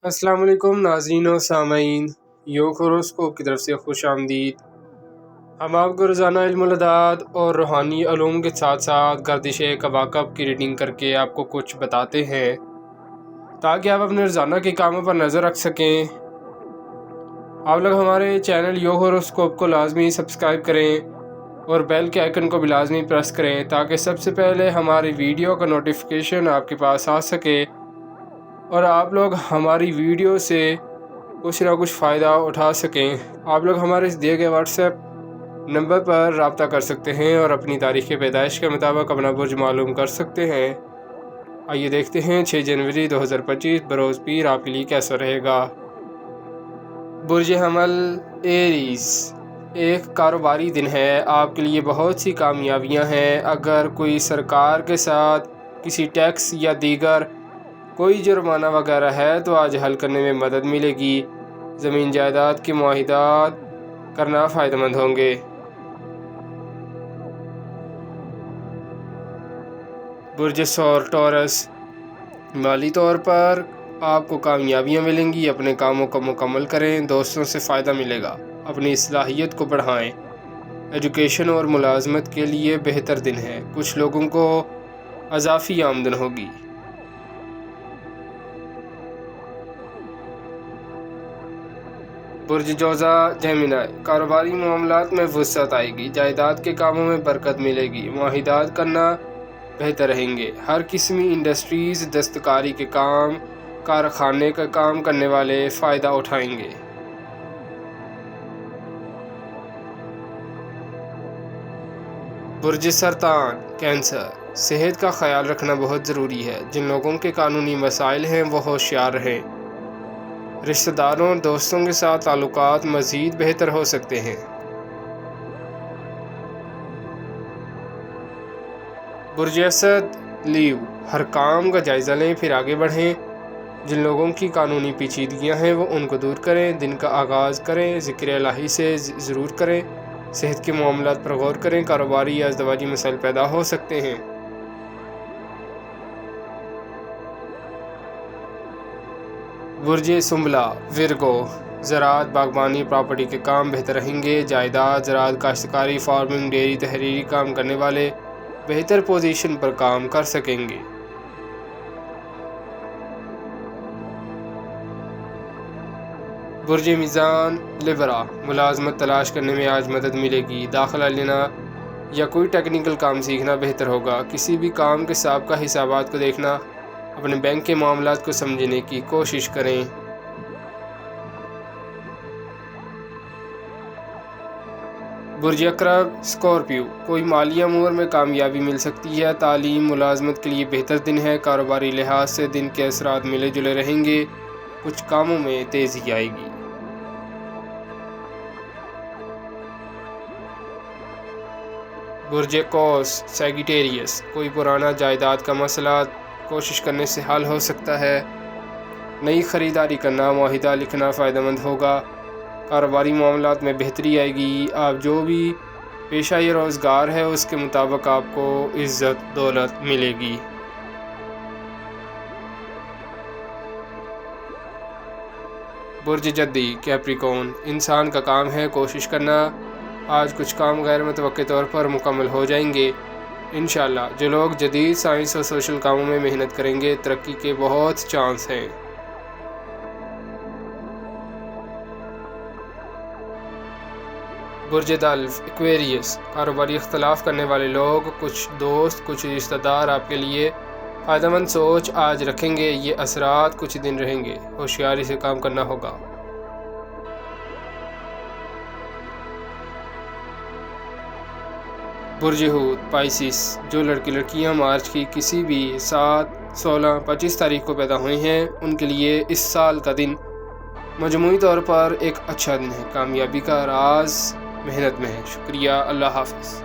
السلام علیکم ناظرین و سامعین، یوگ ہوروسکوپ کی طرف سے خوش آمدید۔ ہم آپ کو روزانہ علم الاعداد اور روحانی علوم کے ساتھ ساتھ گردش کواکب کی ریڈنگ کر کے آپ کو کچھ بتاتے ہیں تاکہ آپ اپنے روزانہ کے کاموں پر نظر رکھ سکیں۔ آپ لوگ ہمارے چینل یوگ ہوروسکوپ کو لازمی سبسکرائب کریں اور بیل کے آئیکن کو بھی لازمی پریس کریں تاکہ سب سے پہلے ہماری ویڈیو کا نوٹیفیکیشن آپ کے پاس آ سکے اور آپ لوگ ہماری ویڈیو سے کچھ نہ کچھ فائدہ اٹھا سکیں۔ آپ لوگ ہمارے اس دیے گئے واٹس ایپ نمبر پر رابطہ کر سکتے ہیں اور اپنی تاریخ پیدائش کے مطابق اپنا برج معلوم کر سکتے ہیں۔ آئیے دیکھتے ہیں 6 جنوری 2025 بروز پیر آپ کے لیے کیسا رہے گا۔ برج حمل ایریز، ایک کاروباری دن ہے۔ آپ کے لیے بہت سی کامیابیاں ہیں۔ اگر کوئی سرکار کے ساتھ کسی ٹیکس یا دیگر کوئی جرمانہ وغیرہ ہے تو آج حل کرنے میں مدد ملے گی۔ زمین جائیداد کے معاہدات کرنا فائدہ مند ہوں گے۔ برج ثور ٹورس، مالی طور پر آپ کو کامیابیاں ملیں گی۔ اپنے کاموں کو مکمل کریں، دوستوں سے فائدہ ملے گا۔ اپنی صلاحیت کو بڑھائیں۔ ایجوکیشن اور ملازمت کے لیے بہتر دن ہے۔ کچھ لوگوں کو اضافی آمدن ہوگی۔ برج جوزا جیمنائی، کاروباری معاملات میں وسعت آئے گی۔ جائیداد کے کاموں میں برکت ملے گی۔ معاہدات کرنا بہتر رہیں گے۔ ہر قسمی انڈسٹریز، دستکاری کے کام، کارخانے کا کام کرنے والے فائدہ اٹھائیں گے۔ برج سرطان کینسر، صحت کا خیال رکھنا بہت ضروری ہے۔ جن لوگوں کے قانونی مسائل ہیں وہ ہوشیار رہیں۔ رشتہ داروں اور دوستوں کے ساتھ تعلقات مزید بہتر ہو سکتے ہیں۔ برج اسد لیو، ہر کام کا جائزہ لیں پھر آگے بڑھیں۔ جن لوگوں کی قانونی پیچیدگیاں ہیں وہ ان کو دور کریں۔ دن کا آغاز کریں، ذکر الہی سے ضرور کریں۔ صحت کے معاملات پر غور کریں۔ کاروباری یا ازدواجی مسائل پیدا ہو سکتے ہیں۔ برج سنبلا ورگو، زراعت، باغبانی، پراپرٹی کے کام بہتر رہیں گے۔ جائیداد، زراعت، کاشتکاری، فارمنگ، ڈیری، تحریری کام کرنے والے بہتر پوزیشن پر کام کر سکیں گے۔ برج میزان لیبرا، ملازمت تلاش کرنے میں آج مدد ملے گی۔ داخلہ لینا یا کوئی ٹیکنیکل کام سیکھنا بہتر ہوگا۔ کسی بھی کام کے سابقہ حسابات کو دیکھنا، اپنے بینک کے معاملات کو سمجھنے کی کوشش کریں۔ برج عقرب اسکارپیو، کوئی مالی امور میں کامیابی مل سکتی ہے۔ تعلیم، ملازمت کے لیے بہتر دن ہے۔ کاروباری لحاظ سے دن کے اثرات ملے جلے رہیں گے۔ کچھ کاموں میں تیزی آئے گی۔ برج قوس سیگیٹیریس، کوئی پرانا جائیداد کا مسئلہ کوشش کرنے سے حل ہو سکتا ہے۔ نئی خریداری کرنا، معاہدہ لکھنا فائدہ مند ہوگا۔ کاروباری معاملات میں بہتری آئے گی۔ آپ جو بھی پیشہ یا روزگار ہے اس کے مطابق آپ کو عزت دولت ملے گی۔ برج جدی کیپریکون، انسان کا کام ہے کوشش کرنا۔ آج کچھ کام غیر متوقع طور پر مکمل ہو جائیں گے انشاءاللہ۔ جو لوگ جدید سائنس اور سوشل کاموں میں محنت کریں گے ترقی کے بہت چانس ہیں۔ برج دلو ایکویریس، کاروباری اختلاف کرنے والے لوگ، کچھ دوست، کچھ رشتہ دار آپ کے لیے فائدہ مند سوچ آج رکھیں گے۔ یہ اثرات کچھ دن رہیں گے۔ ہوشیاری سے کام کرنا ہوگا۔ برج حوت پائسس، جو لڑکیاں مارچ کی کسی بھی 7، 16، 25 تاریخ کو پیدا ہوئی ہیں ان کے لیے اس سال کا دن مجموعی طور پر ایک اچھا دن ہے۔ کامیابی کا راز محنت میں ہے۔ شکریہ، اللہ حافظ۔